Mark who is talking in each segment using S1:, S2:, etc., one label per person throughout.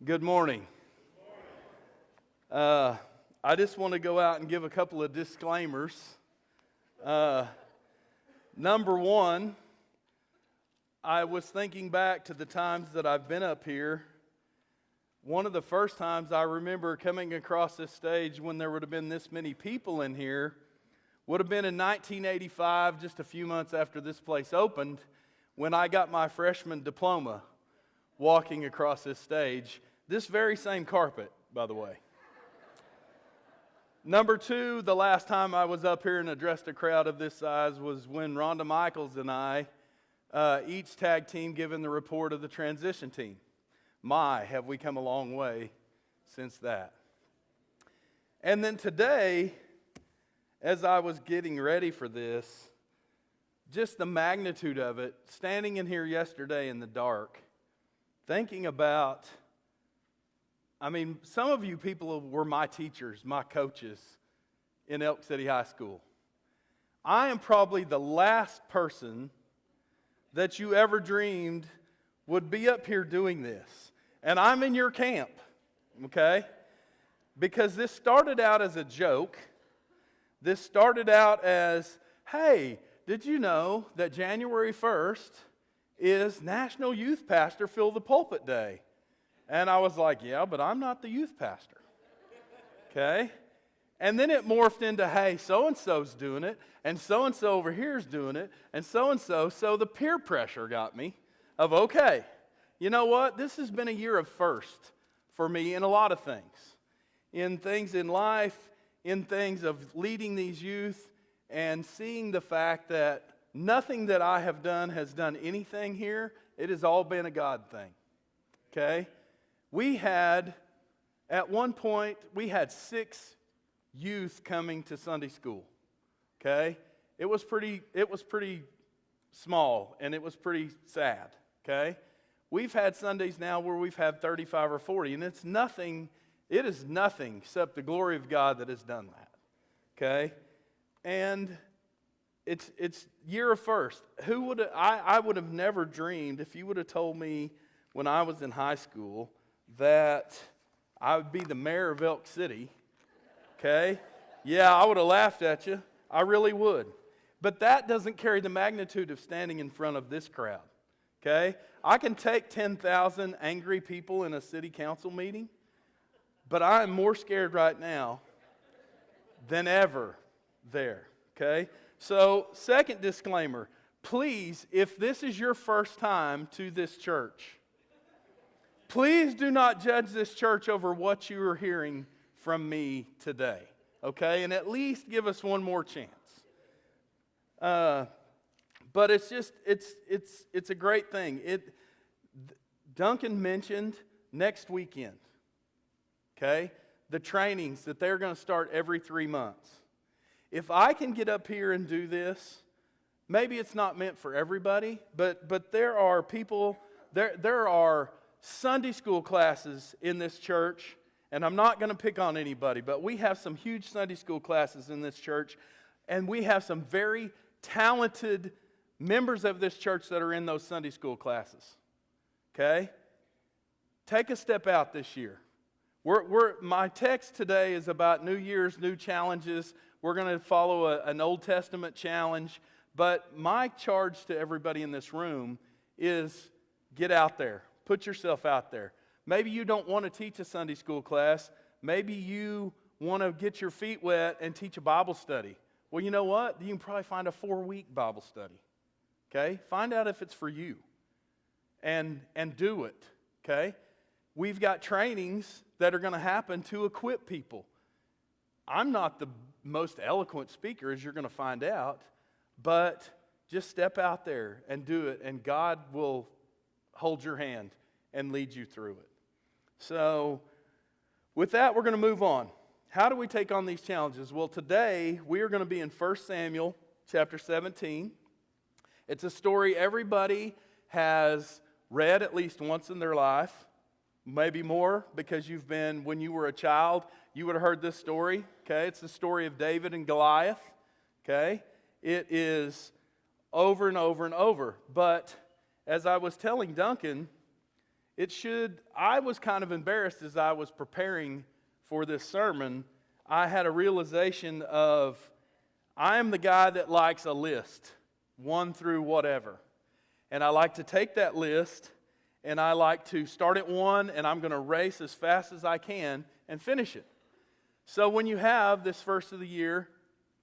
S1: Good morning. I just want to go out and give a couple of disclaimers. Number one, I was thinking back to the times that I've been up here. One of the first times I remember coming across this stage when there would have been this many people in here would have been in 1985, just a few months after this place opened, when I got my freshman diploma, walking across this stage. This very same carpet, by the way. Number two, the last time I was up here and addressed a crowd of this size was when Rhonda Michaels and I, each tag team, given the report of the transition team. My, have we come a long way since that. And then today, as I was getting ready for this, just the magnitude of it, standing in here yesterday in the dark, thinking about, some of you people were my teachers, my coaches in Elk City High School. I am probably the last person that you ever dreamed would be up here doing this. And I'm in your camp, okay? Because this started out as a joke. This started out as, hey, did you know that January 1st is National Youth Pastor Fill the Pulpit Day? And I was like, yeah, but I'm not the youth pastor. Okay? And then it morphed into, hey, so-and-so's doing it, and so-and-so over here's doing it, and so-and-so. So the peer pressure got me of, okay, you know what? This has been a year of first for me in a lot of things. In things in life, in things of leading these youth, and seeing the fact that nothing that I have done has done anything here. It has all been a God thing. Okay? At one point, we had 6 youth coming to Sunday school. Okay? It was pretty small, and it was pretty sad. Okay? We've had Sundays now where we've had 35 or 40, and it is nothing except the glory of God that has done that. Okay? And it's year of first. I would have never dreamed, if you would have told me when I was in high school that I would be the mayor of Elk City. Okay? Yeah, I would have laughed at you. I really would. But that doesn't carry the magnitude of standing in front of this crowd. Okay? I can take 10,000 angry people in a city council meeting, but I am more scared right now than ever there. Okay? So, second disclaimer. Please, if this is your first time to this church, please do not judge this church over what you are hearing from me today. Okay? And at least give us one more chance. But it's a great thing. Duncan mentioned next weekend. Okay? The trainings that they're going to start every 3 months. If I can get up here and do this, maybe it's not meant for everybody, but there are people, there are Sunday school classes in this church, and I'm not going to pick on anybody, but we have some huge Sunday school classes in this church, and we have some very talented members of this church that are in those Sunday school classes. Okay? Take a step out this year. My text today is about New Year's, new challenges. We're going to follow an Old Testament challenge. But my charge to everybody in this room is get out there. Put yourself out there. Maybe you don't want to teach a Sunday school class. Maybe you want to get your feet wet and teach a Bible study. Well, you know what? You can probably find a 4-week Bible study. Okay? Find out if it's for you. And do it. Okay? We've got trainings that are going to happen to equip people. I'm not the most eloquent speaker, as you're going to find out, but just step out there and do it, and God will hold your hand and lead you through it. So, with that, we're going to move on. How do we take on these challenges? Well, today, we are going to be in 1 Samuel chapter 17. It's a story everybody has read at least once in their life. Maybe more, because when you were a child, you would have heard this story. Okay, it's the story of David and Goliath. Okay, it is over and over and over. But as I was telling Duncan, I was kind of embarrassed as I was preparing for this sermon. I had a realization of, I am the guy that likes a list, 1 through whatever. And I like to take that list, and I like to start at 1, and I'm going to race as fast as I can and finish it. So when you have this first of the year,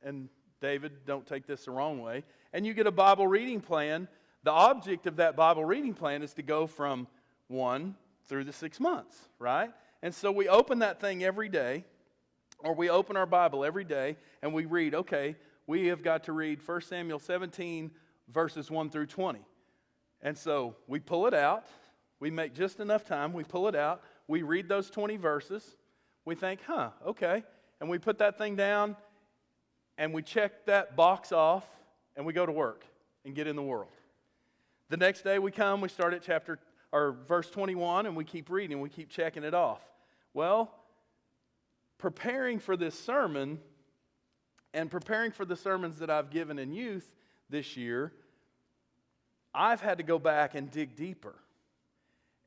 S1: and David, don't take this the wrong way, and you get a Bible reading plan, the object of that Bible reading plan is to go from 1 through the 6 months, right? And so we open that thing every day, or we open our Bible every day, and we read, okay, we have got to read 1 Samuel 17, verses 1 through 20. And so we pull it out, we make just enough time, we pull it out, we read those 20 verses, we think, okay, and we put that thing down, and we check that box off, and we go to work and get in the world. The next day we come, we start at verse 21, and we keep reading, we keep checking it off. Well, preparing for this sermon, and preparing for the sermons that I've given in youth this year, I've had to go back and dig deeper.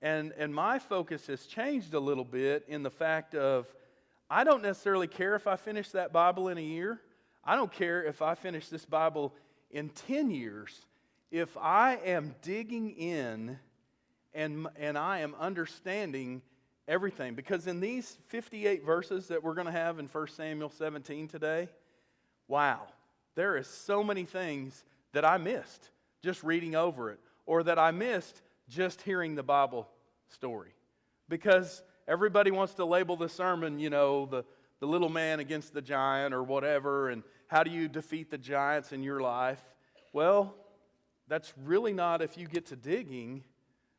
S1: And my focus has changed a little bit in the fact of, I don't necessarily care if I finish that Bible in a year. I don't care if I finish this Bible in 10 years. If I am digging in and I am understanding everything. Because in these 58 verses that we're going to have in 1 Samuel 17 today, wow, there is so many things that I missed just reading over it, or that I missed just hearing the Bible story. Because everybody wants to label the sermon, the little man against the giant or whatever, and how do you defeat the giants in your life? Well, that's really not, if you get to digging,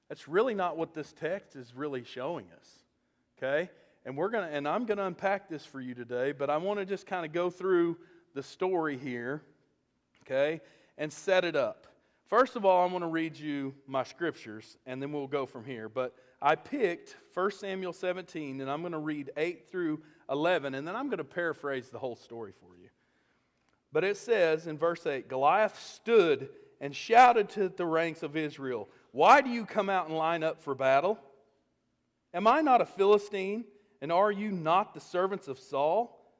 S1: that's really not what this text is really showing us. Okay? And I'm gonna unpack this for you today, but I want to just kind of go through the story here, okay, and set it up. First of all, I want to read you my scriptures, and then we'll go from here. But I picked 1 Samuel 17, and I'm going to read 8 through 11, and then I'm going to paraphrase the whole story for you. But it says in verse 8, Goliath stood and shouted to the ranks of Israel, "Why do you come out and line up for battle? Am I not a Philistine, and are you not the servants of Saul?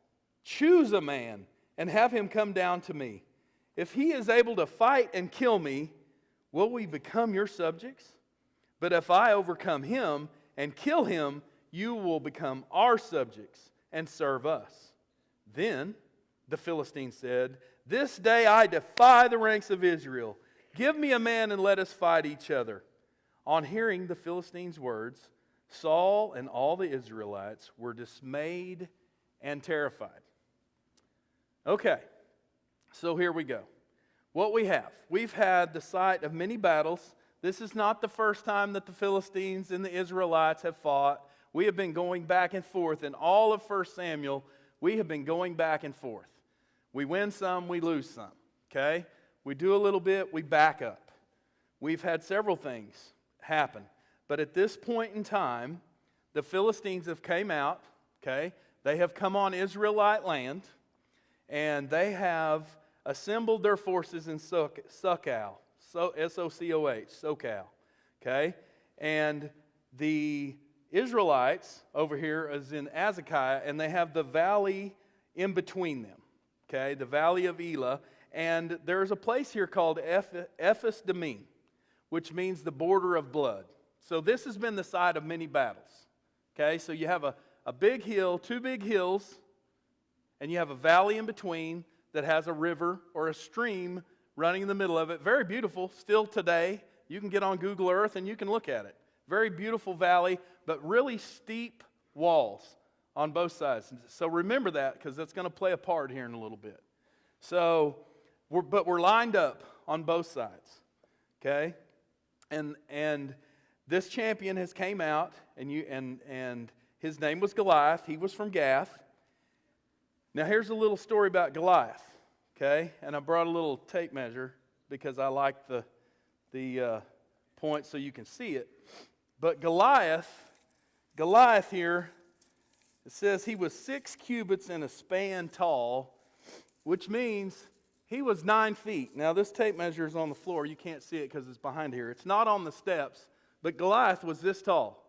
S1: Choose a man and have him come down to me. If he is able to fight and kill me, will we become your subjects? But if I overcome him and kill him, you will become our subjects and serve us." Then the Philistine said, "This day I defy the ranks of Israel. Give me a man and let us fight each other." On hearing the Philistines' words, Saul and all the Israelites were dismayed and terrified. Okay. So here we go. What we have. We've had the sight of many battles. This is not the first time that the Philistines and the Israelites have fought. We have been going back and forth. In all of 1 Samuel, we have been going back and forth. We win some, we lose some. Okay? We do a little bit, we back up. We've had several things happen. But at this point in time, the Philistines have came out. Okay? They have come on Israelite land. And they have assembled their forces in Socoh, S-O-C-O-H, Socoh, okay? And the Israelites over here is in Azekah, and they have the valley in between them, okay? The valley of Elah, and there's a place here called Ephes Dammim, which means the border of blood. So this has been the site of many battles, okay? So you have a big hill, 2 big hills, and you have a valley in between that has a river or a stream running in the middle of it. Very beautiful still today. You can get on Google Earth and you can look at it. Very beautiful valley, but really steep walls on both sides. So remember that, because that's going to play a part here in a little bit. So, we're lined up on both sides, okay? And this champion has came out, and his name was Goliath. He was from Gath. Now, here's a little story about Goliath, okay? And I brought a little tape measure because I like the point so you can see it. But Goliath here, it says he was 6 cubits and a span tall, which means he was 9 feet. Now, this tape measure is on the floor. You can't see it because it's behind here. It's not on the steps, But Goliath was this tall.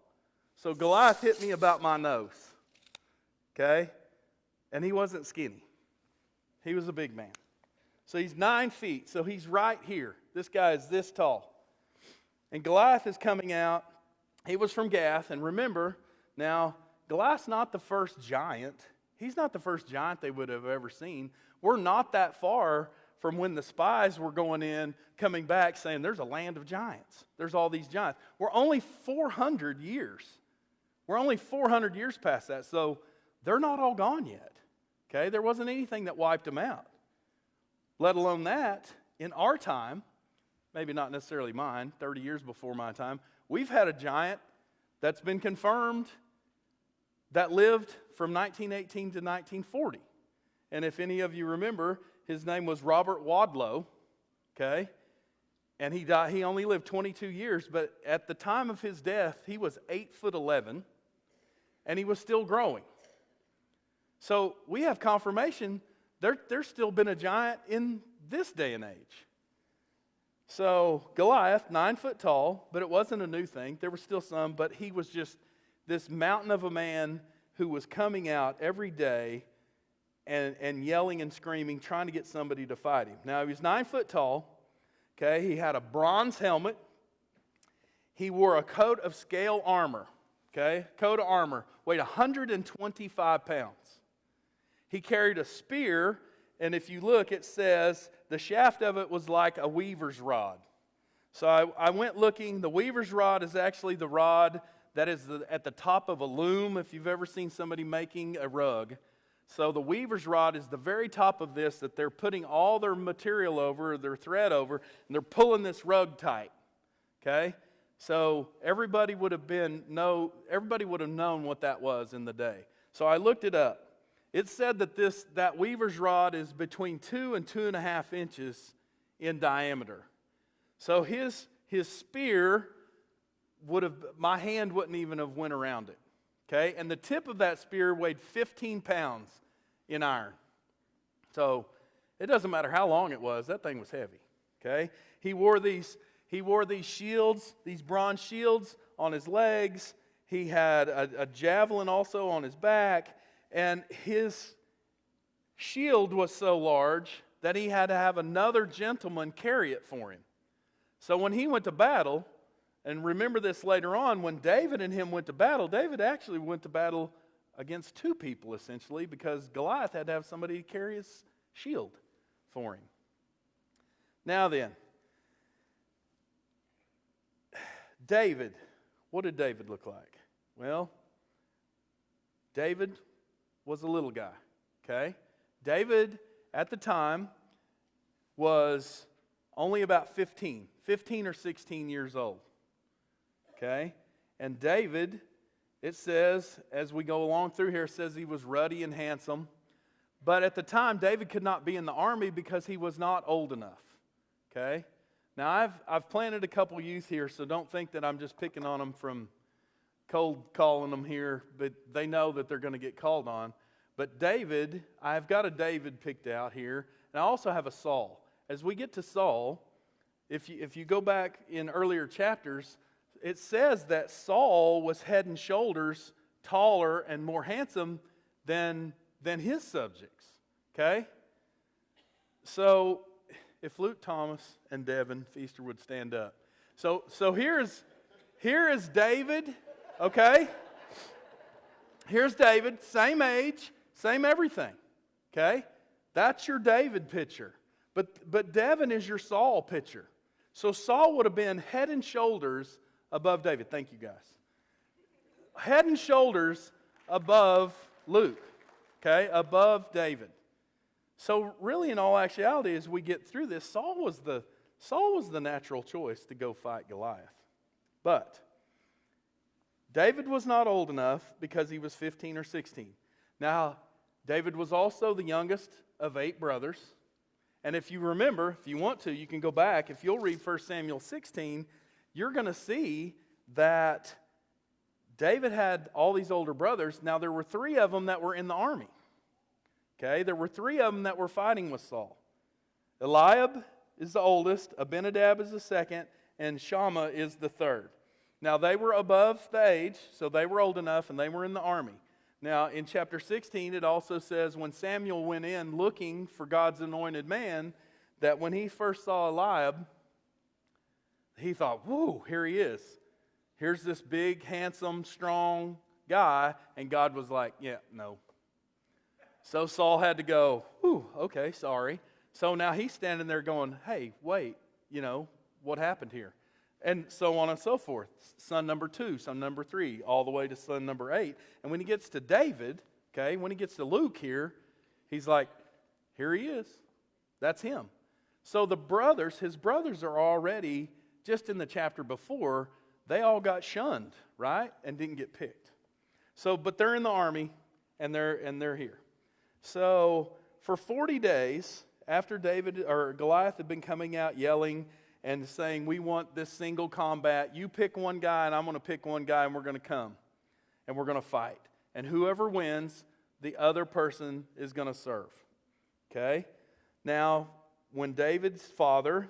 S1: So Goliath hit me about my nose. Okay? And he wasn't skinny. He was a big man. So he's 9 feet. So he's right here. This guy is this tall. And Goliath is coming out. He was from Gath. And remember, now, Goliath's not the first giant. He's not the first giant they would have ever seen. We're not that far from when the spies were going in, coming back, saying there's a land of giants. There's all these giants. We're only 400 years. We're only 400 years past that, so they're not all gone yet. Okay? There wasn't anything that wiped them out. Let alone that, in our time, maybe not necessarily mine, 30 years before my time, we've had a giant that's been confirmed that lived from 1918 to 1940. And if any of you remember, his name was Robert Wadlow, okay? And he died. He only lived 22 years, but at the time of his death, he was 8'11", and he was still growing. So we have confirmation there's still been a giant in this day and age. So Goliath, 9 foot tall, but it wasn't a new thing. There were still some, but he was just this mountain of a man who was coming out every day and yelling and screaming, trying to get somebody to fight him. Now, he was 9 foot tall. Okay, he had a bronze helmet. He wore a coat of scale armor. Okay, coat of armor, weighed 125 pounds. He carried a spear, and if you look, it says the shaft of it was like a weaver's rod. So I went looking. The weaver's rod is actually the rod that is at the top of a loom, if you've ever seen somebody making a rug. So the weaver's rod is the very top of this that they're putting all their material over, their thread over, and they're pulling this rug tight. Okay? So everybody would have known what that was in the day. So I looked it up. It said that weaver's rod is between 2 and 2.5 inches in diameter. So his spear my hand wouldn't even have went around it. Okay, and the tip of that spear weighed 15 pounds in iron. So it doesn't matter how long it was, that thing was heavy. Okay, he wore these shields, these bronze shields on his legs. He had a javelin also on his back, and his shield was so large that he had to have another gentleman carry it for him. So when he went to battle, and remember this later on, when David and him went to battle, David actually went to battle against 2 people, essentially, because Goliath had to have somebody to carry his shield for him. Now then, David, what did David look like? Well, David was a little guy, okay? David, at the time, was only about 15 or 16 years old. Okay? And David, it says, as we go along through here, it says he was ruddy and handsome. But at the time, David could not be in the army because he was not old enough. Okay? Now, I've planted a couple youth here, so don't think that I'm just picking on them from cold calling them here, but they know that they're going to get called on. But David, I've got a David picked out here, and I also have a Saul. As we get to Saul, if you go back in earlier chapters, it says that Saul was head and shoulders taller and more handsome than his subjects. Okay? So, if Luke Thomas and Devin Feaster would stand up. So here is David, okay? Here's David, same age, same everything. Okay? That's your David picture. But Devin is your Saul picture. So Saul would have been head and shoulders above David. Thank you, guys. Head and shoulders above Luke, okay, above David. So really, in all actuality, as we get through this, Saul was the natural choice to go fight Goliath. But David was not old enough because he was 15 or 16. Now, David was also the youngest of 8 brothers. And if you remember, if you want to, you can go back. If you'll read 1 Samuel 16, you're going to see that David had all these older brothers. Now, there were 3 of them that were in the army. Okay, there were 3 of them that were fighting with Saul. Eliab is the oldest, Abinadab is the second, and Shammah is the third. Now, they were above the age, so they were old enough, and they were in the army. Now, in chapter 16, it also says when Samuel went in looking for God's anointed man, that when he first saw Eliab, he thought, whoa, here he is. Here's this big, handsome, strong guy, and God was like, yeah, no. So Saul had to go, whew, okay, sorry. So now he's standing there going, hey, wait, what happened here? And so on and so forth. Son number 2, son number 3, all the way to son number 8. And when he gets to David, okay, when he gets to Luke here, he's like, here he is. That's him. So his brothers are already, just in the chapter before, they all got shunned, right? And didn't get picked. So, but they're in the army, and they're here. So for 40 days, after Goliath had been coming out yelling and saying, we want this single combat. You pick one guy, and I'm going to pick one guy, and we're going to come. And we're going to fight. And whoever wins, the other person is going to serve. Okay? Now, when David's father,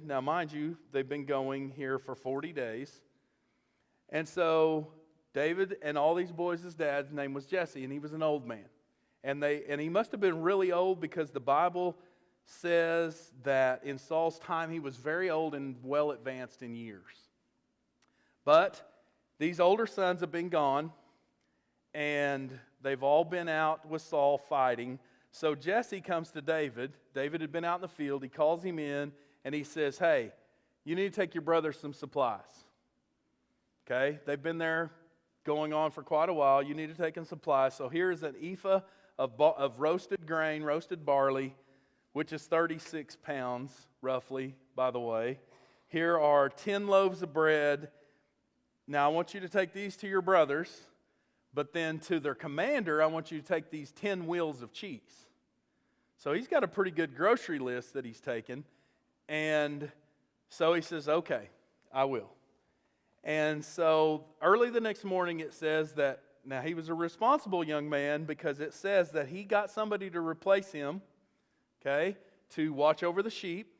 S1: now mind you, they've been going here for 40 days. And so David and all these boys' dad's name was Jesse, and he was an old man. And he must have been really old because the Bible says that in Saul's time he was very old and well advanced in years. But these older sons have been gone, and they've all been out with Saul fighting. So Jesse comes to David. David had been out in the field. He calls him in, and he says, hey, you need to take your brother some supplies. Okay? They've been there going on for quite a while. You need to take them supplies. So here's an ephah of roasted grain, roasted barley, which is 36 pounds, roughly, by the way. Here are 10 loaves of bread. Now, I want you to take these to your brothers, but then to their commander, I want you to take these 10 wheels of cheese. So he's got a pretty good grocery list that he's taken. And so he says, okay, I will. And so early the next morning it says that, now he was a responsible young man because it says that he got somebody to replace him, okay, to watch over the sheep.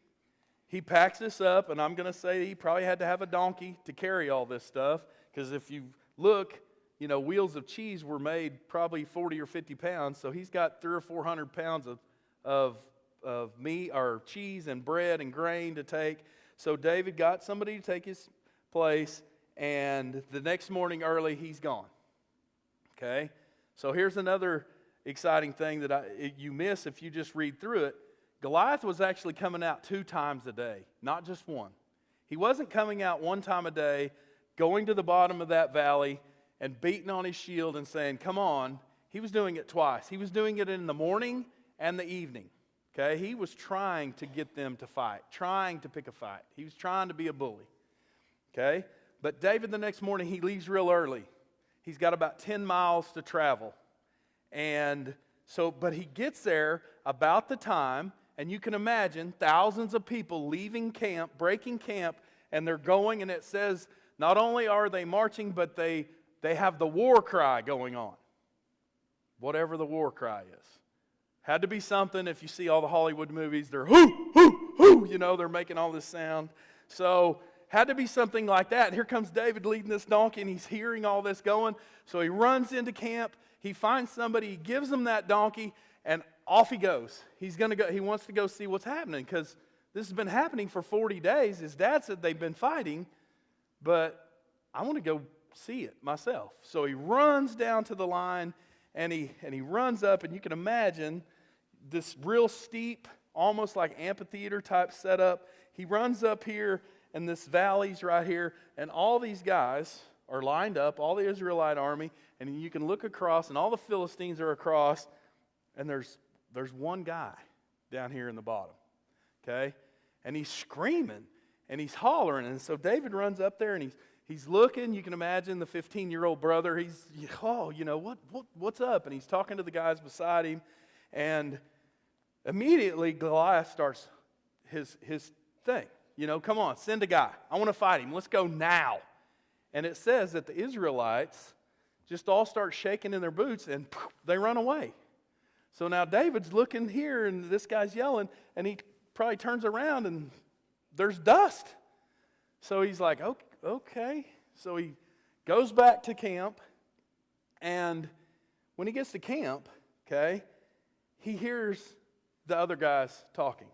S1: He packs this up, and I'm going to say he probably had to have a donkey to carry all this stuff, because if you look, wheels of cheese were made probably 40 or 50 pounds, so he's got 300 or 400 pounds of meat or cheese and bread and grain to take. So David got somebody to take his place, and the next morning early, he's gone. Okay? So here's another exciting thing that you miss if you just read through it. Goliath was actually coming out 2 times a day, not just one. He wasn't coming out 1 time a day, going to the bottom of that valley and beating on his shield and saying, come on. He was doing it twice. He was doing it in the morning and the evening. Okay? He was trying to get them to fight, trying to pick a fight. He was trying to be a bully. Okay? But David the next morning, he leaves real early. He's got about 10 miles to travel. And so, but he gets there about the time, and you can imagine thousands of people leaving camp, breaking camp, and they're going, and it says not only are they marching, but they have the war cry going on. Whatever the war cry is. Had to be something. If you see all the Hollywood movies, they're hoo, hoo, hoo, they're making all this sound. So had to be something like that. And here comes David leading this donkey, and he's hearing all this going. So he runs into camp. He finds somebody. He gives him that donkey, and off he goes. He's going to go. He wants to go see what's happening because this has been happening for 40 days. His dad said they've been fighting, but I want to go see it myself. So he runs down to the line, and he runs up, and you can imagine this real steep, almost like amphitheater type setup. He runs up here, and this valley's right here, and all these guys are lined up, all the Israelite army, and you can look across, and all the Philistines are across, and there's one guy down here in the bottom, okay? And he's screaming, and he's hollering, and so David runs up there, and he's looking. You can imagine the 15-year-old brother. He's, what's up? And he's talking to the guys beside him, and immediately Goliath starts his thing. Come on, send a guy. I want to fight him. Let's go now. And it says that the Israelites just all start shaking in their boots, and they run away. So now David's looking here, and this guy's yelling, and he probably turns around, and there's dust. So he's like, okay, So he goes back to camp, and when he gets to camp, okay, he hears the other guys talking,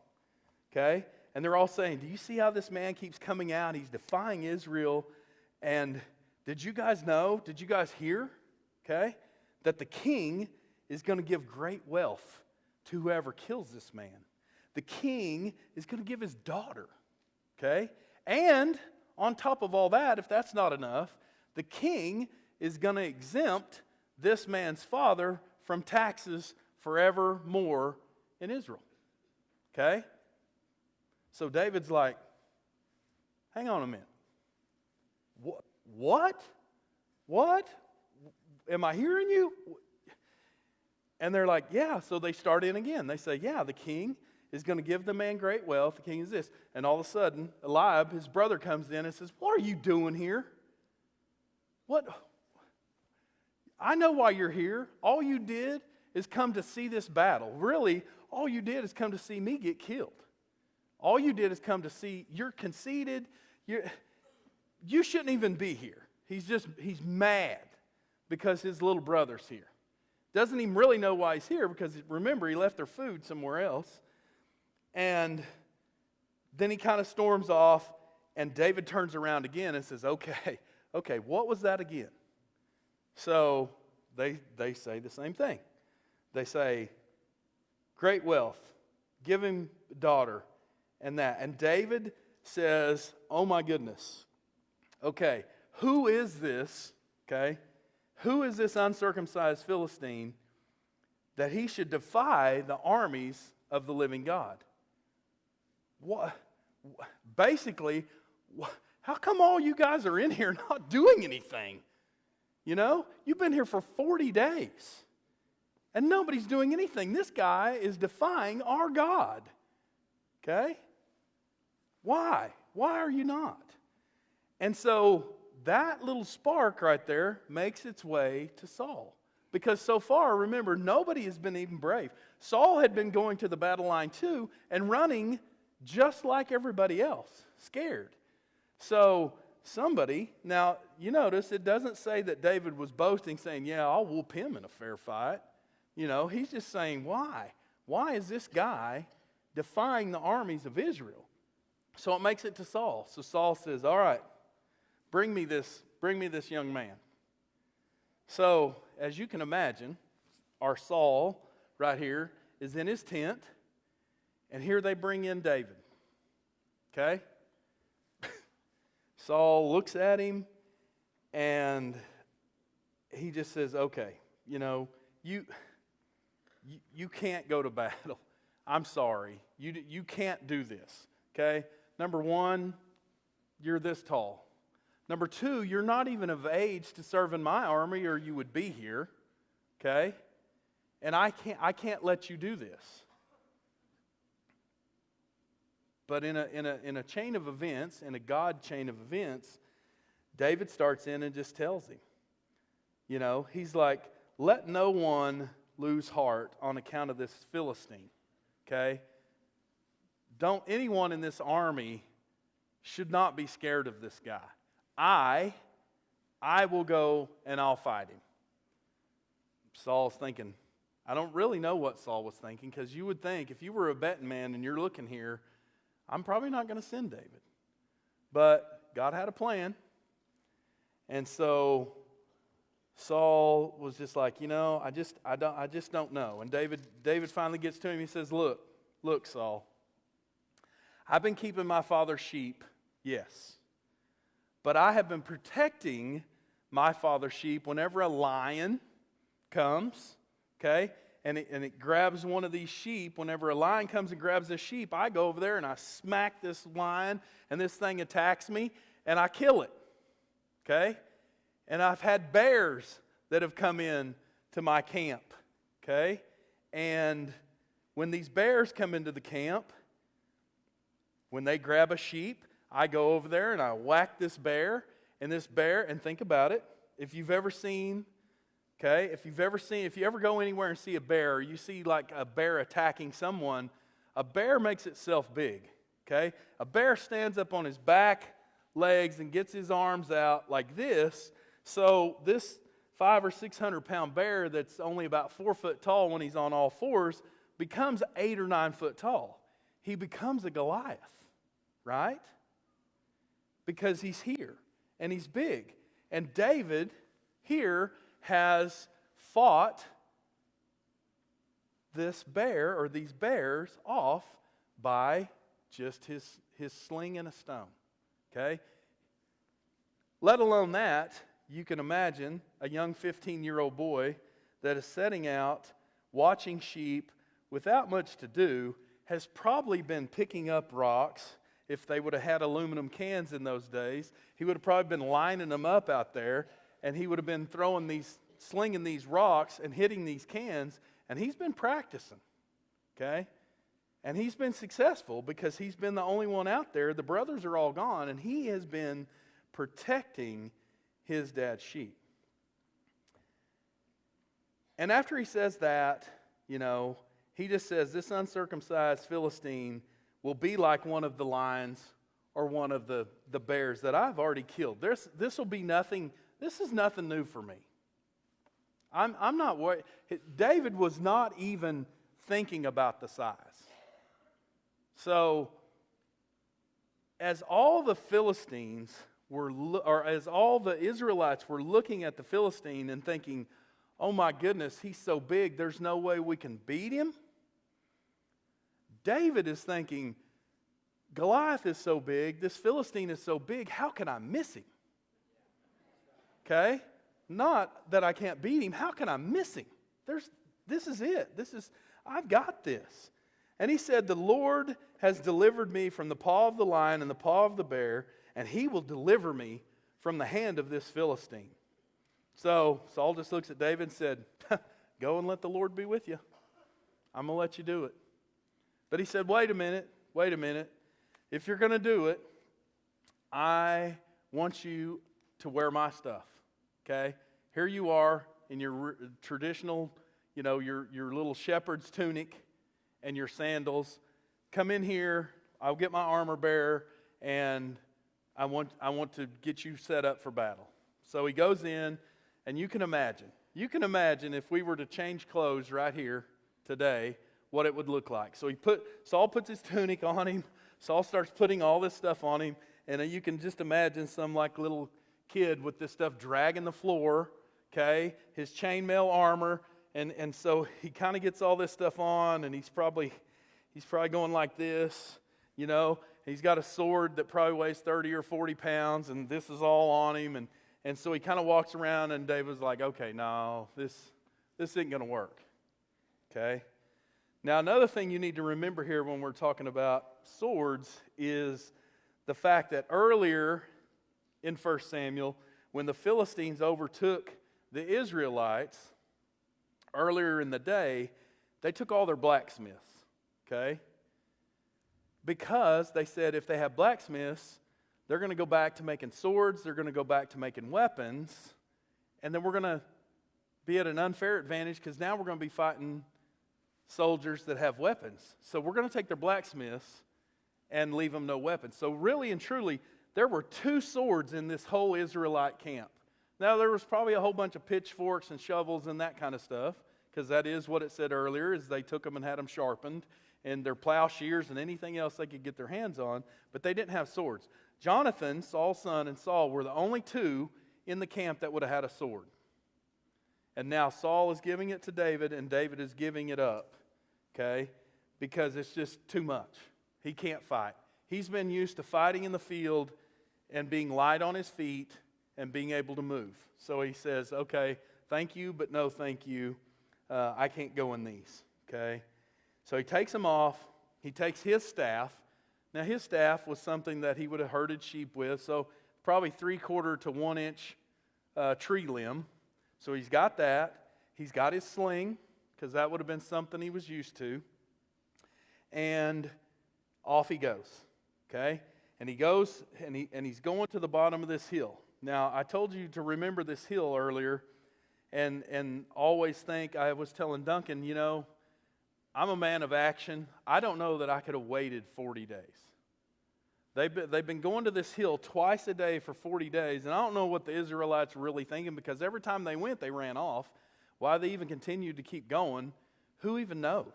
S1: okay? And they're all saying, do you see how this man keeps coming out? He's defying Israel. And did you guys know, did you guys hear, okay, that the king is going to give great wealth to whoever kills this man? The king is going to give his daughter, okay? And on top of all that, if that's not enough, the king is going to exempt this man's father from taxes forevermore in Israel, okay? So David's like, hang on a minute. What? What? Am I hearing you? And they're like, yeah. So they start in again. They say, yeah, the king is going to give the man great wealth. The king is this. And all of a sudden, Eliab, his brother, comes in and says, what are you doing here? What? I know why you're here. All you did is come to see this battle. Really, all you did is come to see me get killed. All you did is come to see, you're conceited. You shouldn't even be here. He's mad because his little brother's here. Doesn't even really know why he's here because, remember, he left their food somewhere else. And then he kind of storms off, and David turns around again and says, okay, what was that again? So they say the same thing. They say, great wealth, give him a daughter, and that. And David says, oh my goodness, okay, who is this, okay? Who is this uncircumcised Philistine that he should defy the armies of the living God? What? Basically, how come all you guys are in here not doing anything? You know, you've been here for 40 days, and nobody's doing anything. This guy is defying our God, okay? Why? Why are you not? And so that little spark right there makes its way to Saul. Because so far, remember, nobody has been even brave. Saul had been going to the battle line too and running just like everybody else, scared. So somebody, now you notice it doesn't say that David was boasting, saying, yeah, I'll whoop him in a fair fight. You know, he's just saying, why? Why is this guy defying the armies of Israel? So it makes it to Saul. So Saul says, all right, bring me this young man. So, as you can imagine, our Saul right here is in his tent, and here they bring in David. Okay? Saul looks at him, and he just says, okay, you know, you can't go to battle. I'm sorry. You can't do this. Okay? Number one, you're this tall. Number two, you're not even of age to serve in my army, or you would be here, okay? And I can't let you do this. But in a chain of events, in a God chain of events, David starts in and just tells him, you know, he's like, let no one lose heart on account of this Philistine, okay? Don't anyone in this army should not be scared of this guy. I will go and I'll fight him. Saul's thinking, I don't really know what Saul was thinking, because you would think if you were a betting man and you're looking here, I'm probably not going to send David. But God had a plan. And so Saul was just like, you know, I just don't know. And David finally gets to him. He says, look, Saul, I've been keeping my father's sheep, yes. But I have been protecting my father's sheep whenever a lion comes, okay, and it grabs one of these sheep. Whenever a lion comes and grabs this sheep, I go over there and I smack this lion, and this thing attacks me, and I kill it, okay? And I've had bears that have come in to my camp, okay? And when these bears come into the camp, when they grab a sheep, I go over there and I whack this bear, and think about it. If you've ever seen, okay, if you ever go anywhere and see a bear, or you see like a bear attacking someone, a bear makes itself big, okay? A bear stands up on his back legs and gets his arms out like this. So this 500 or 600 pound bear that's only about 4 foot tall when he's on all fours becomes 8 or 9 foot tall. He becomes a Goliath, right? Because he's here and he's big. And David here has fought this bear or these bears off by just his sling and a stone. Okay? Let alone that, you can imagine a young 15-year-old boy that is setting out, watching sheep without much to do, has probably been picking up rocks. If they would have had aluminum cans in those days, he would have probably been lining them up out there, and he would have been slinging these rocks and hitting these cans, and he's been practicing, okay? And he's been successful because he's been the only one out there. The brothers are all gone, and he has been protecting his dad's sheep. And after he says that, he just says, this uncircumcised Philistine will be like one of the lions or one of the bears that I've already killed. This will be nothing. This is nothing new for me. I'm not worried. David was not even thinking about the size. So, as all the Philistines as all the Israelites were looking at the Philistine and thinking, oh my goodness, he's so big, there's no way we can beat him. David is thinking, Goliath is so big, this Philistine is so big, how can I miss him? Okay? Not that I can't beat him, how can I miss him? This is it. I've got this. And he said, the Lord has delivered me from the paw of the lion and the paw of the bear, and he will deliver me from the hand of this Philistine. So Saul just looks at David and said, go and let the Lord be with you. I'm going to let you do it. But he said, wait a minute. If you're going to do it, I want you to wear my stuff, okay? Here you are in your traditional, your little shepherd's tunic and your sandals. Come in here, I'll get my armor bearer, and I want to get you set up for battle. So he goes in, and you can imagine if we were to change clothes right here today, what it would look like. So Saul puts his tunic on him. Saul starts putting all this stuff on him, and you can just imagine some little kid with this stuff dragging the floor, okay? His chainmail armor, and so he kind of gets all this stuff on, and he's probably going like this, He's got a sword that probably weighs 30 or 40 pounds, and this is all on him, and so he kind of walks around, and David's like, okay, no, this isn't going to work, okay? Now, another thing you need to remember here when we're talking about swords is the fact that earlier in 1 Samuel, when the Philistines overtook the Israelites, earlier in the day, they took all their blacksmiths, okay? Because they said if they have blacksmiths, they're going to go back to making swords, they're going to go back to making weapons, and then we're going to be at an unfair advantage because now we're going to be fighting soldiers that have weapons. So we're going to take their blacksmiths and leave them no weapons. So really and truly, there were 2 swords in this whole Israelite camp. Now, there was probably a whole bunch of pitchforks and shovels and that kind of stuff, because that is what it said earlier, is they took them and had them sharpened, and their plowshares and anything else they could get their hands on, but they didn't have swords. Jonathan, Saul's son, and Saul were the only 2 in the camp that would have had a sword. And now Saul is giving it to David, and David is giving it up, okay, because it's just too much. He can't fight. He's been used to fighting in the field and being light on his feet and being able to move. So he says, okay, thank you, but no thank you. I can't go in these, okay? So he takes them off. He takes his staff. Now his staff was something that he would have herded sheep with, so probably 3/4 to 1 inch tree limb. So he's got that. He's got his sling, because that would have been something he was used to. And off he goes, okay? And he goes, and he's going to the bottom of this hill. Now, I told you to remember this hill earlier, and always think, I was telling Duncan, I'm a man of action. I don't know that I could have waited 40 days. They've been going to this hill twice a day for 40 days, and I don't know what the Israelites were really thinking, because every time they went, they ran off. Why they even continued to keep going, who even knows?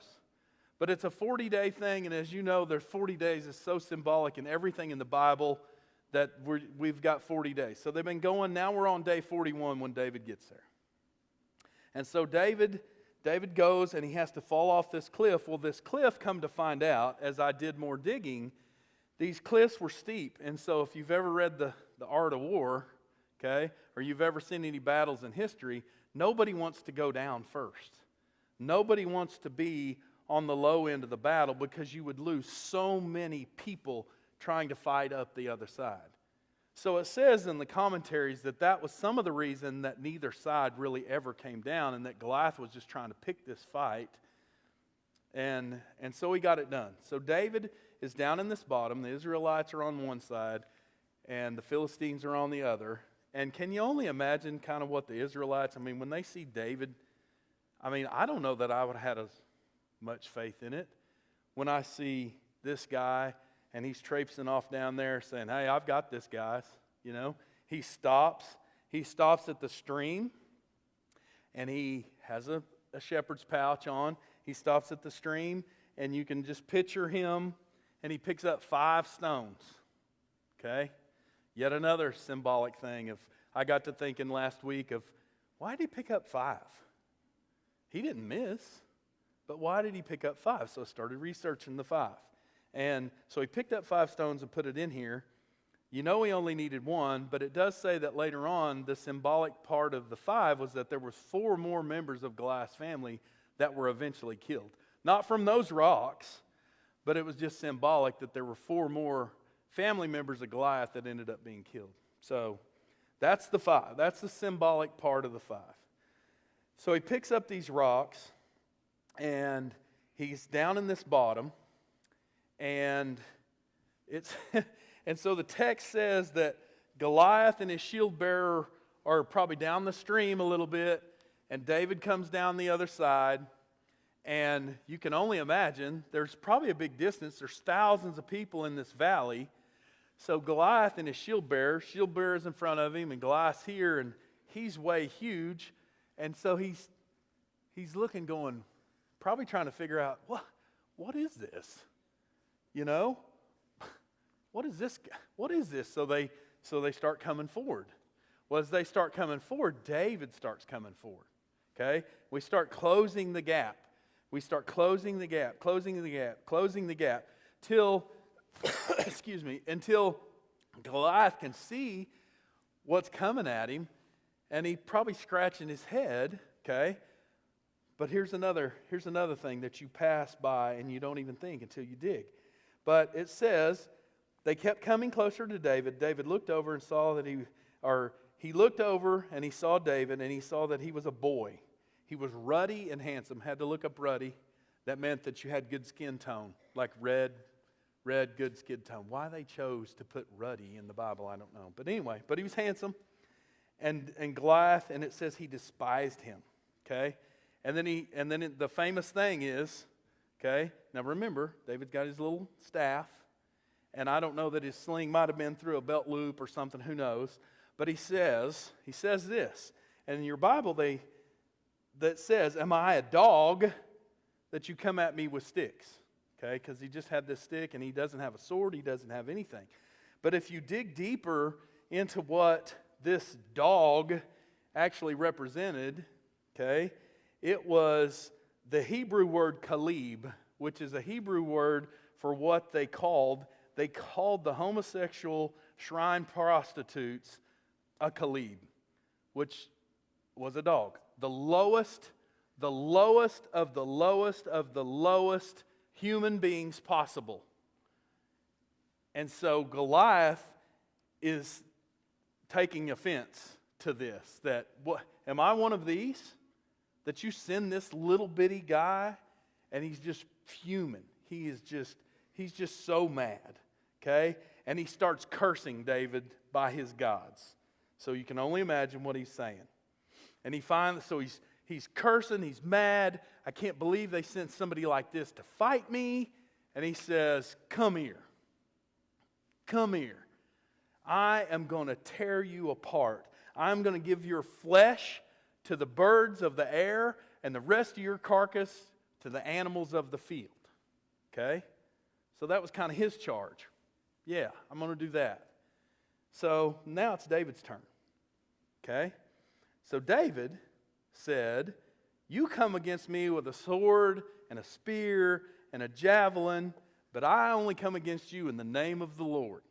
S1: But it's a 40-day thing, and as you know, there's 40 days is so symbolic in everything in the Bible that we've got 40 days. So they've been going. Now we're on day 41 when David gets there. And so David goes, and he has to fall off this cliff. Well, this cliff, come to find out, as I did more digging, these cliffs were steep. And so if you've ever read the Art of War, okay, or you've ever seen any battles in history, nobody wants to go down first. Nobody wants to be on the low end of the battle, because you would lose so many people trying to fight up the other side. So it says in the commentaries that was some of the reason that neither side really ever came down, and that Goliath was just trying to pick this fight. And so he got it done. So David is down in this bottom. The Israelites are on one side, and the Philistines are on the other. And can you only imagine kind of what the Israelites, when they see David, I don't know that I would have had as much faith in it. When I see this guy, and he's traipsing off down there saying, hey, I've got this, guys. He stops at the stream, and he has a shepherd's pouch on. He stops at the stream, and you can just picture him, and he picks up 5 stones. Okay? Yet another symbolic thing. I got to thinking last week of, why did he pick up 5? He didn't miss, but why did he pick up 5? So I started researching the 5. And so he picked up 5 stones and put it in here. He only needed 1, but it does say that later on, the symbolic part of the 5 was that there were 4 more members of Goliath's family that were eventually killed. Not from those rocks, but it was just symbolic that there were 4 more family members of Goliath that ended up being killed. So that's the 5. That's the symbolic part of the 5. So he picks up these rocks, and he's down in this bottom, and and so the text says that Goliath and his shield bearer are probably down the stream a little bit, and David comes down the other side. And you can only imagine, there's probably a big distance. There's thousands of people in this valley. So Goliath and his shield bearer's in front of him, and Goliath's here, and he's way huge. And so he's looking, going, probably trying to figure out, what is this? What is this? What is this? So they start coming forward. Well, as they start coming forward, David starts coming forward. Okay? We start closing the gap. We start closing the gap, till, until Goliath can see what's coming at him, and he's probably scratching his head, okay? But here's another thing that you pass by and you don't even think until you dig. But it says, they kept coming closer to David. David looked over and saw that he looked over and he saw David, and he saw that he was a boy. He was ruddy and handsome. Had to look up ruddy. That meant that you had good skin tone, like red, good skin tone. Why they chose to put ruddy in the Bible, I don't know. But anyway, he was handsome. And Goliath, and it says he despised him. Okay? And then the famous thing is, okay, now remember, David's got his little staff, and I don't know that his sling might have been through a belt loop or something, who knows. But he says this, and in your Bible that says, am I a dog that you come at me with sticks? Okay, because he just had this stick, and he doesn't have a sword, he doesn't have anything. But if you dig deeper into what this dog actually represented, okay, it was the Hebrew word kalib, which is a Hebrew word for what they called the homosexual shrine prostitutes a kalib, which was a dog. The lowest of the lowest human beings possible. And so Goliath is taking offense to this. That, am I one of these? That you send this little bitty guy, and he's just fuming. He's just so mad. Okay? And he starts cursing David by his gods. So you can only imagine what he's saying. And he's cursing, he's mad. I can't believe they sent somebody like this to fight me. And he says, come here. Come here. I am going to tear you apart. I'm going to give your flesh to the birds of the air and the rest of your carcass to the animals of the field. Okay? So that was kind of his charge. Yeah, I'm going to do that. So now it's David's turn. Okay? So David said, you come against me with a sword and a spear and a javelin, but I only come against you in the name of the Lord.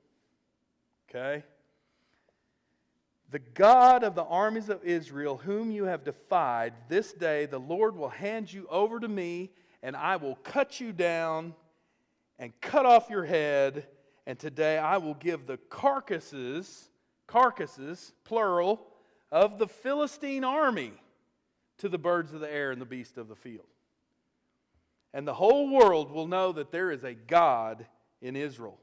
S1: Okay? The God of the armies of Israel, whom you have defied, this day the Lord will hand you over to me, and I will cut you down and cut off your head, and today I will give the carcasses, plural, of the Philistine army to the birds of the air and the beasts of the field. And the whole world will know that there is a God in Israel.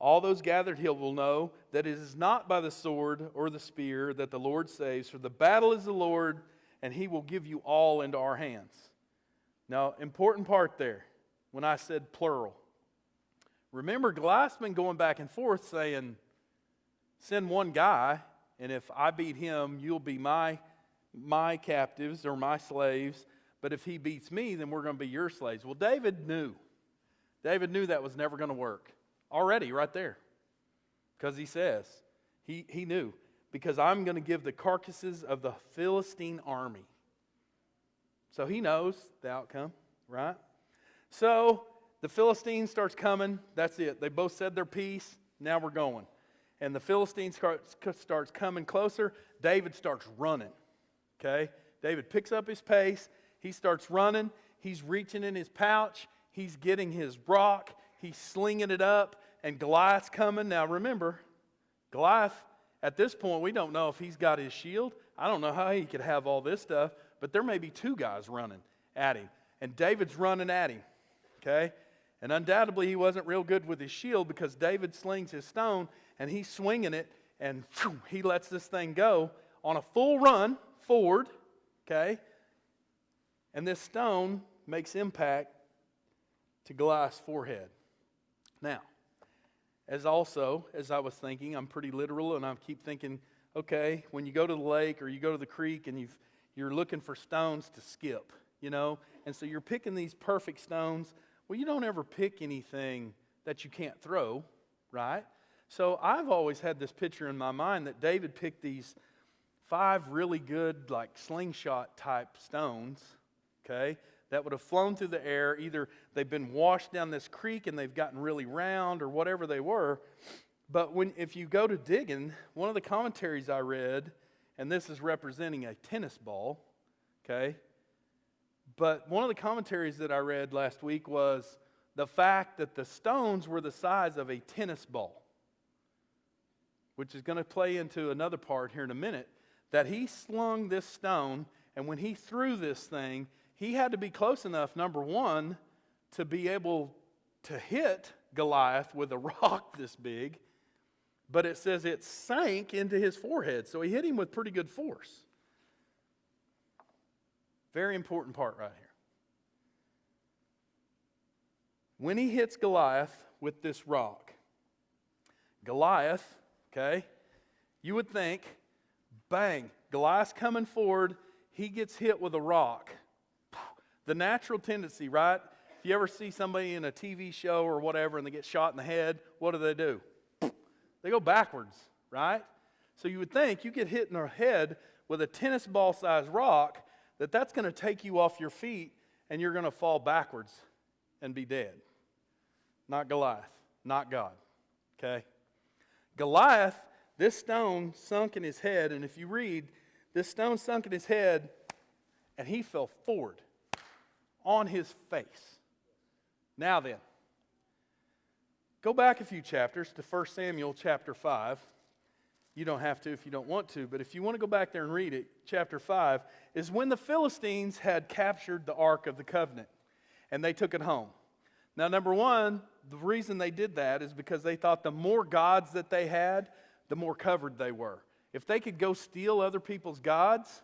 S1: All those gathered here will know that it is not by the sword or the spear that the Lord saves, for the battle is the Lord, and He will give you all into our hands. Now, important part there, when I said plural. Remember, Goliath's been going back and forth saying, send one guy, and if I beat him, you'll be my captives or my slaves. But if he beats me, then we're going to be your slaves. Well, David knew. David knew that was never going to work. Already, right there. Because he says, he knew. Because I'm going to give the carcasses of the Philistine army. So he knows the outcome, right? So the Philistine starts coming. That's it. They both said their piece. Now we're going. And the Philistine starts coming closer. David starts running. Okay? David picks up his pace. He starts running. He's reaching in his pouch. He's getting his rock. He's slinging it up. And Goliath's coming. Now remember, Goliath, at this point, we don't know if he's got his shield. I don't know how he could have all this stuff. But there may be two guys running at him. And David's running at him. Okay? And undoubtedly he wasn't real good with his shield because David slings his stone and he's swinging it and he lets this thing go on a full run forward. Okay? And this stone makes impact to Goliath's forehead. Now, as I was thinking, I'm pretty literal and I keep thinking, okay, when you go to the lake or you go to the creek and you're looking for stones to skip, you know, and so you're picking these perfect stones. Well, you don't ever pick anything that you can't throw, right? So I've always had this picture in my mind that David picked these 5 really good, like slingshot type stones, okay, that would have flown through the air. Either they've been washed down this creek and they've gotten really round or whatever they were. But if you go to digging, one of the commentaries I read, and this is representing a tennis ball, okay, but one of the commentaries that I read last week was the fact that the stones were the size of a tennis ball, which is going to play into another part here in a minute, that he slung this stone, and when he threw this thing, he had to be close enough, number one, to be able to hit Goliath with a rock this big, but it says it sank into his forehead, so he hit him with pretty good force. Very important part right here. When he hits Goliath with this rock, Goliath, okay, you would think, bang, Goliath's coming forward, he gets hit with a rock. The natural tendency, right? If you ever see somebody in a TV show or whatever and they get shot in the head, what do? They go backwards, right? So you would think you get hit in the head with a tennis ball sized rock, that's going to take you off your feet and you're going to fall backwards and be dead. Not Goliath, not God, okay? Goliath, this stone sunk in his head, and if you read, this stone sunk in his head and he fell forward on his face. Now then, go back a few chapters to 1 Samuel chapter 5. You don't have to if you don't want to, but if you want to go back there and read it, chapter 5 is when the Philistines had captured the Ark of the Covenant and they took it home. Now, number one, the reason they did that is because they thought the more gods that they had, the more covered they were. If they could go steal other people's gods,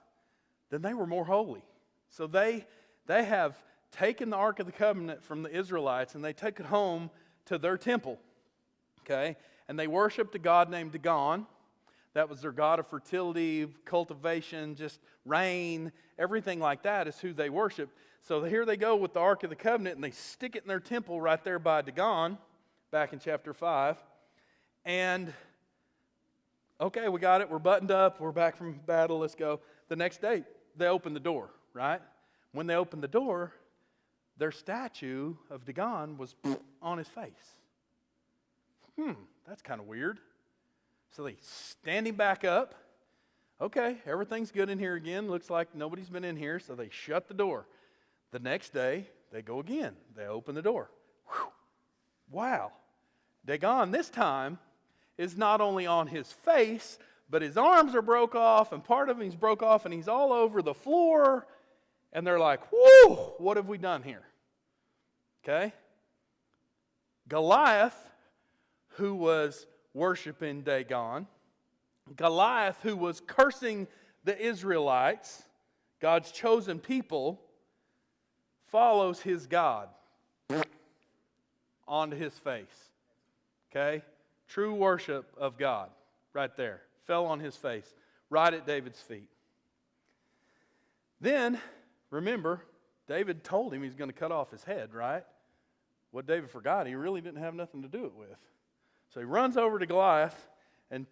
S1: then they were more holy. So they have taken the Ark of the Covenant from the Israelites and they took it home to their temple, okay? and they worshiped a god named Dagon. That was their god of fertility, cultivation, just rain, everything like that is who they worshiped. So here they go with the Ark of the Covenant, and they stick it in their temple right there by Dagon, back in chapter 5. And, okay, we got it. We're buttoned up. We're back from battle. Let's go. The next day, they open the door, right? When they opened the door, their statue of Dagon was on his face. That's kind of weird. So they stand him back up. Okay, everything's good in here again. Looks like nobody's been in here, so they shut the door. The next day, they go again. They open the door. Whew. Wow. Dagon this time is not only on his face, but his arms are broke off, and part of him's broke off, and he's all over the floor. And they're like, whoo, what have we done here? Okay? Goliath, who was worshiping Dagon, Goliath, who was cursing the Israelites, God's chosen people, follows his God onto his face. Okay? True worship of God, right there. Fell on his face, right at David's feet. Then, remember, David told him he's going to cut off his head, right? What David forgot, he really didn't have nothing to do it with. So he runs over to Goliath, and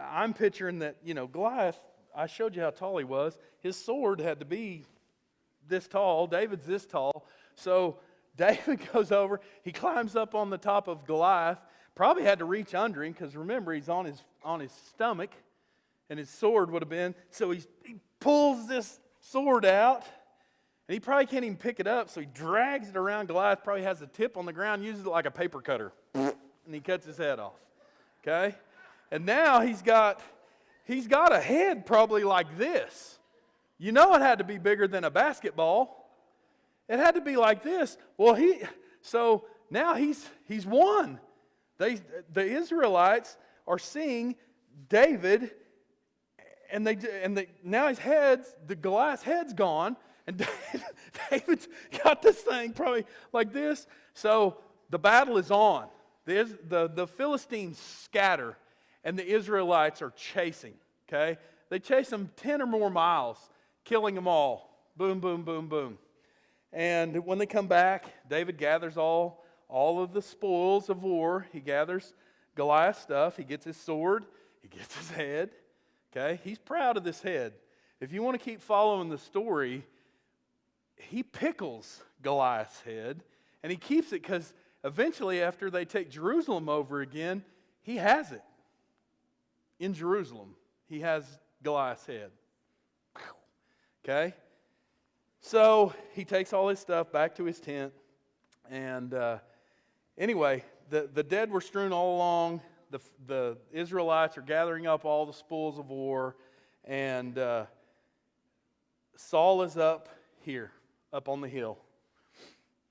S1: I'm picturing that, Goliath, I showed you how tall he was. His sword had to be this tall. David's this tall. So David goes over, he climbs up on the top of Goliath, probably had to reach under him, because remember, he's on his stomach, and his sword would have been. So he pulls this sword out, and he probably can't even pick it up, so he drags it around Goliath, probably has the tip on the ground, uses it like a paper cutter, and he cuts his head off. Okay? And now he's got a head probably like this. You know it had to be bigger than a basketball. It had to be like this. Well, so now he's won. The Israelites are seeing David, and now the Goliath's head's gone, and David's got this thing probably like this. So the battle is on. The Philistines scatter, and the Israelites are chasing. Okay, they chase them 10 or more miles, killing them all. Boom, boom, boom, boom. And when they come back, David gathers all of the spoils of war. He gathers Goliath's stuff. He gets his sword. He gets his head. Okay? He's proud of this head. If you want to keep following the story, he pickles Goliath's head, and he keeps it because eventually, after they take Jerusalem over again, he has it. In Jerusalem, he has Goliath's head. Okay? So he takes all his stuff back to his tent, and anyway, the dead were strewn all along. The Israelites are gathering up all the spoils of war, and Saul is up here, up on the hill.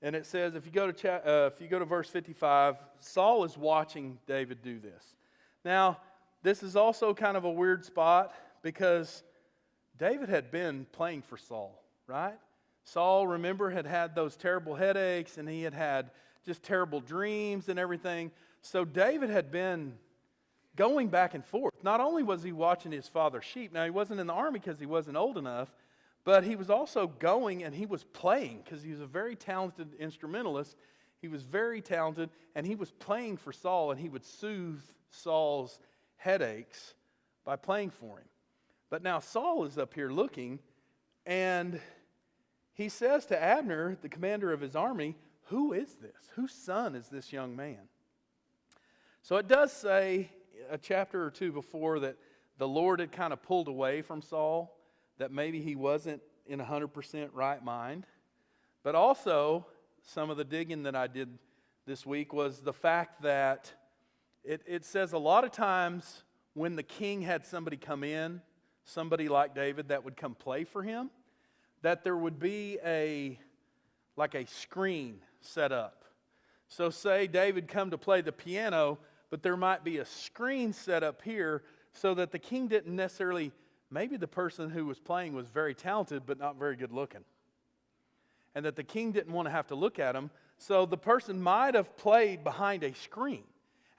S1: And it says, if you go to verse 55, Saul is watching David do this. Now, this is also kind of a weird spot because David had been playing for Saul, right? Saul, remember, had those terrible headaches, and he had just terrible dreams and everything. So David had been going back and forth. Not only was he watching his father's sheep, now he wasn't in the army because he wasn't old enough, but he was also going and he was playing because he was a very talented instrumentalist. He was very talented, and he was playing for Saul, and he would soothe Saul's headaches by playing for him. But now Saul is up here looking, and he says to Abner, the commander of his army, "Who is this? Whose son is this young man?" So it does say a chapter or two before that the Lord had kind of pulled away from Saul, that maybe he wasn't in 100% right mind. But also, some of the digging that I did this week was the fact that it says a lot of times when the king had somebody come in, somebody like David that would come play for him, that there would be a screen set up. So say David come to play the piano, but there might be a screen set up here so that the king didn't necessarily, maybe the person who was playing was very talented but not very good looking. And that the king didn't want to have to look at him, so the person might have played behind a screen.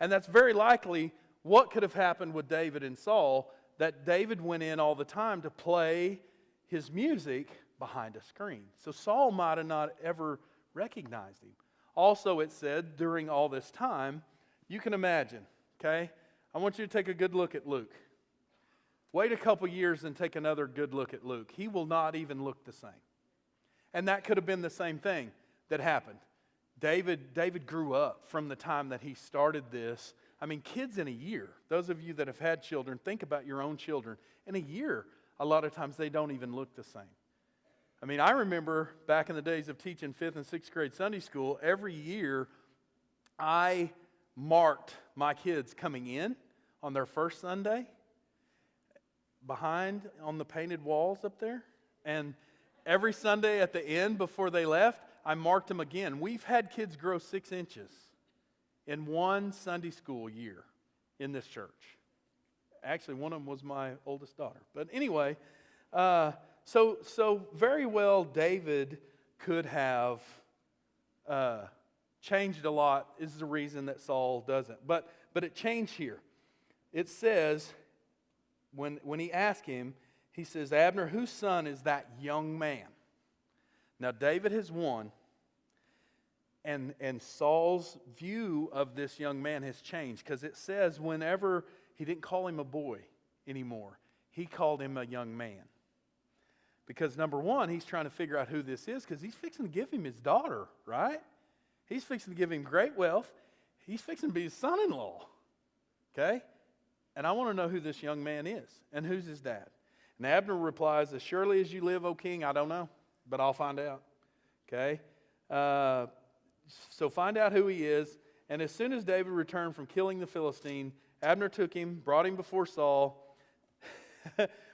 S1: And that's very likely what could have happened with David and Saul, that David went in all the time to play his music behind a screen. So Saul might have not ever recognized him. Also, it said during all this time, you can imagine, okay? I want you to take a good look at Luke. Wait a couple years and take another good look at Luke. He will not even look the same. And that could have been the same thing that happened. David grew up from the time that he started this. I mean, kids in a year, those of you that have had children, think about your own children. In a year, a lot of times they don't even look the same. I mean, I remember back in the days of teaching 5th and 6th grade Sunday school, every year I marked my kids coming in on their first Sunday behind on the painted walls up there. And every Sunday at the end before they left, I marked them again. We've had kids grow 6 inches in one Sunday school year in this church. Actually, one of them was my oldest daughter. But anyway, so very well David could have changed a lot, is the reason that Saul doesn't. But it changed here. It says, when he asked him, he says, Abner, whose son is that young man? Now David has won, and Saul's view of this young man has changed, because it says whenever he didn't call him a boy anymore, he called him a young man. Because number one, he's trying to figure out who this is, because he's fixing to give him his daughter, right? He's fixing to give him great wealth. He's fixing to be his son-in-law, okay? And I want to know who this young man is and who's his dad. And Abner replies, as surely as you live, O king, I don't know, but I'll find out, okay? So find out who he is. And as soon as David returned from killing the Philistine, Abner took him, brought him before Saul,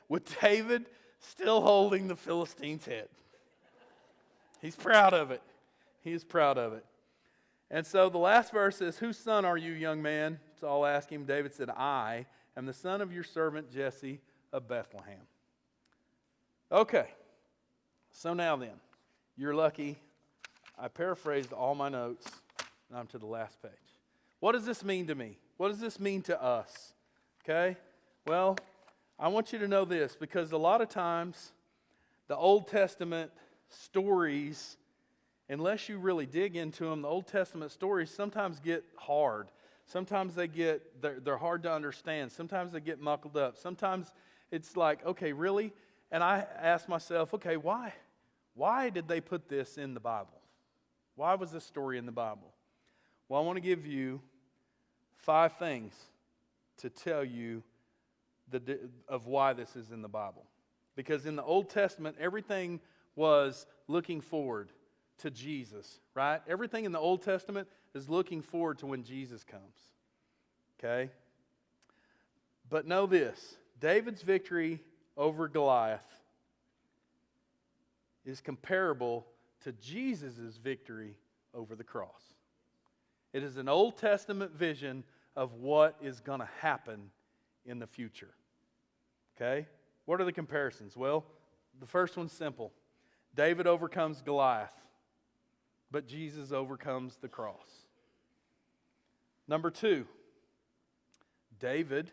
S1: with David still holding the Philistine's head. He's proud of it. He is proud of it. And so the last verse says, whose son are you, young man? Saul asked him. David said, I am the son of your servant Jesse of Bethlehem. Okay. So now then, you're lucky. I paraphrased all my notes, and I'm to the last page. What does this mean to me? What does this mean to us? Okay? Well, I want you to know this, because a lot of times the Old Testament stories, unless you really dig into them, the Old Testament stories sometimes get hard. Sometimes they're hard to understand. Sometimes they get muckled up. Sometimes it's like, okay, really? And I ask myself, okay, why did they put this in the Bible? Why was this story in the Bible? Well, I want to give you 5 things to tell you of why this is in the Bible. Because in the Old Testament, everything was looking forward to Jesus, right? Everything in the Old Testament is looking forward to when Jesus comes, okay? But know this, David's victory over Goliath is comparable to Jesus' victory over the cross. It is an Old Testament vision of what is going to happen in the future. Okay? What are the comparisons? Well, the first one's simple. David overcomes Goliath, but Jesus overcomes the cross. Number 2, David,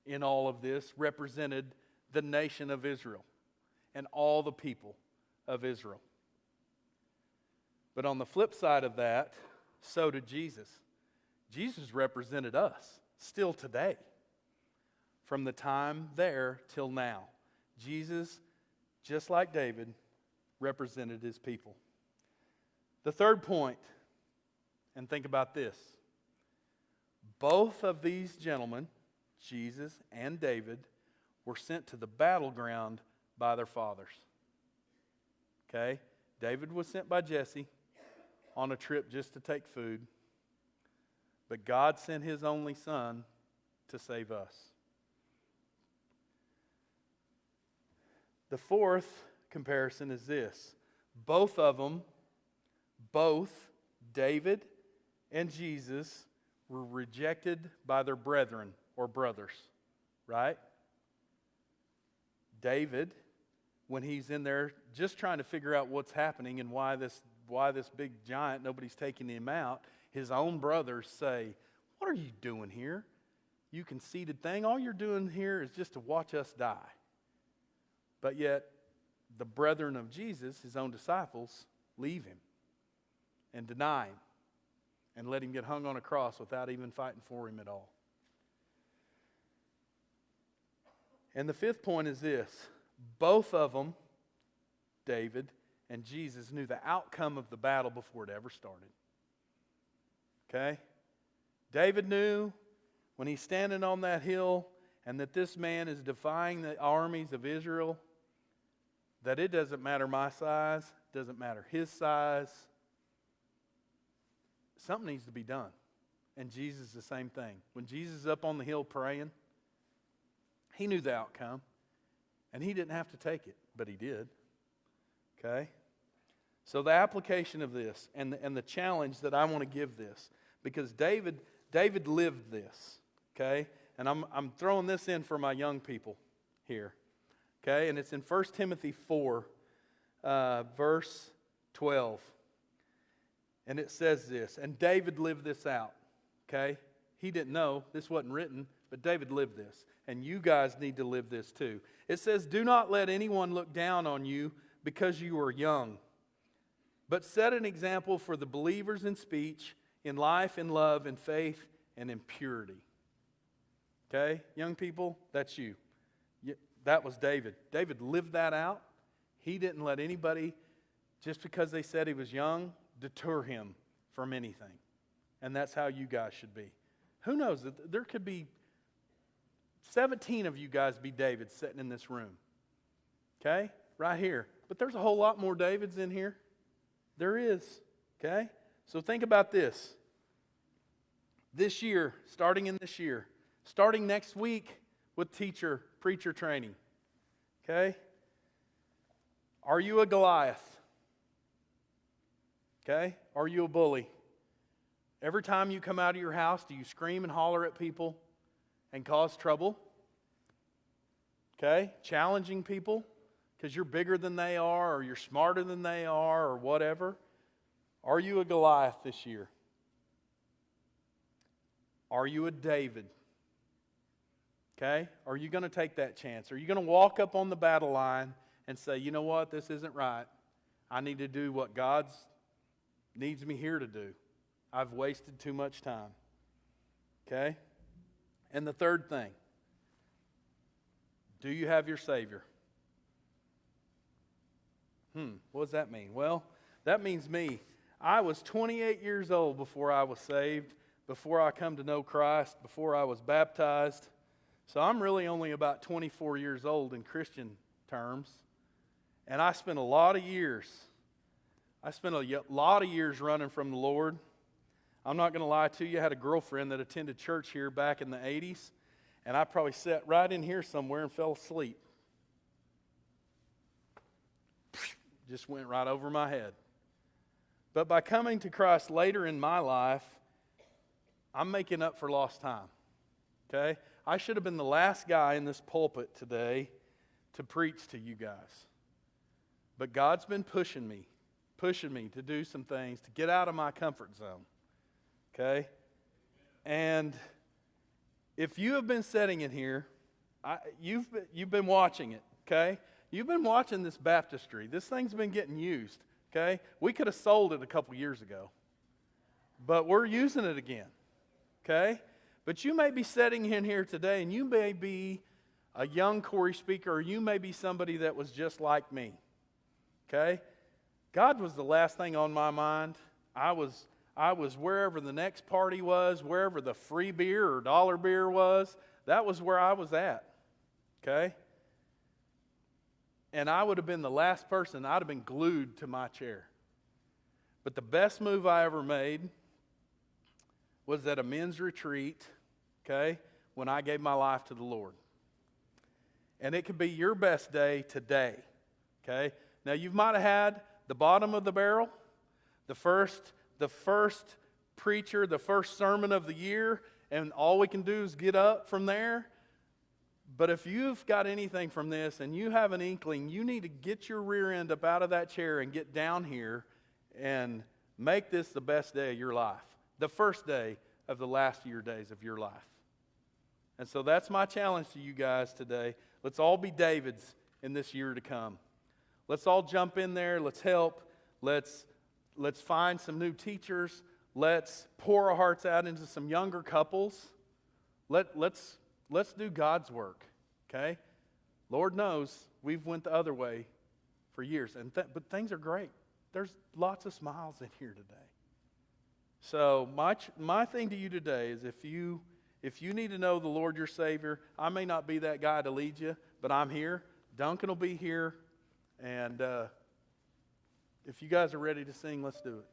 S1: in all of this, represented the nation of Israel and all the people of Israel. But on the flip side of that, so did Jesus. Jesus represented us still today. From the time there till now, Jesus, just like David, represented his people. The third point, and think about this. Both of these gentlemen, Jesus and David, were sent to the battleground by their fathers. Okay? David was sent by Jesse on a trip just to take food. But God sent his only son to save us. The fourth comparison is this. Both of them, both David and Jesus, were rejected by their brethren or brothers, right? David, when he's in there just trying to figure out what's happening and why this big giant, nobody's taking him out, his own brothers say, what are you doing here? You conceited thing. All you're doing here is just to watch us die. But yet, the brethren of Jesus, his own disciples, leave him and deny him and let him get hung on a cross without even fighting for him at all. And the fifth point is this. Both of them, David and Jesus, knew the outcome of the battle before it ever started. Okay? David knew when he's standing on that hill and that this man is defying the armies of Israel, that it doesn't matter my size, doesn't matter his size. Something needs to be done. And Jesus, the same thing. When Jesus is up on the hill praying, he knew the outcome. And he didn't have to take it, but he did. Okay? So the application of this and the challenge that I want to give this, because David lived this. Okay? And I'm throwing this in for my young people here. Okay? And it's in 1 Timothy 4, verse 12. And it says this, and David lived this out, okay? He didn't know, this wasn't written, but David lived this. And you guys need to live this too. It says, do not let anyone look down on you because you are young, but set an example for the believers in speech, in life, in love, in faith, and in purity. Okay? Young people, that's you. That was David. David lived that out. He didn't let anybody, just because they said he was young, deter him from anything. And that's how you guys should be. Who knows? There could be 17 of you guys be David sitting in this room. Okay? Right here. But there's a whole lot more Davids in here. There is. Okay? So think about this. This year, starting next week with preacher training. Okay? Are you a Goliath? Okay? Are you a bully? Every time you come out of your house, do you scream and holler at people and cause trouble? Okay? Challenging people because you're bigger than they are or you're smarter than they are or whatever. Are you a Goliath this year? Are you a David? Okay? Are you going to take that chance? Are you going to walk up on the battle line and say, you know what, this isn't right. I need to do what God needs me here to do. I've wasted too much time. Okay? And the third thing, do you have your Savior? What does that mean? Well, that means me. I was 28 years old before I was saved, before I come to know Christ, before I was baptized. So I'm really only about 24 years old in Christian terms. And I spent a lot of years running from the Lord. I'm not going to lie to you. I had a girlfriend that attended church here back in the 80s. And I probably sat right in here somewhere and fell asleep. Just went right over my head. But by coming to Christ later in my life, I'm making up for lost time. Okay? I should have been the last guy in this pulpit today to preach to you guys. But God's been pushing me to do some things, to get out of my comfort zone. Okay? And if you have been sitting in here, you've been watching it. Okay? You've been watching this baptistry. This thing's been getting used. Okay? We could have sold it a couple years ago. But we're using it again. Okay? But you may be sitting in here today and you may be a young Corey speaker, or you may be somebody that was just like me. Okay? God was the last thing on my mind. I was wherever the next party was, wherever the free beer or dollar beer was, that was where I was at. Okay? And I would have been the last person. I'd have been glued to my chair. But the best move I ever made was at a men's retreat, okay, when I gave my life to the Lord. And it could be your best day today, okay? Now, you might have had the bottom of the barrel, the first preacher, the first sermon of the year, and all we can do is get up from there. But if you've got anything from this and you have an inkling, you need to get your rear end up out of that chair and get down here and make this the best day of your life. The first day of the last year days of your life. And so that's my challenge to you guys today. Let's all be Davids in this year to come. Let's all jump in there. Let's help. Let's find some new teachers. Let's pour our hearts out into some younger couples. Let's do God's work, okay? Lord knows we've went the other way for years, but things are great. There's lots of smiles in here today. So my thing to you today is if you need to know the Lord your Savior, I may not be that guy to lead you, but I'm here. Duncan will be here. And if you guys are ready to sing, let's do it.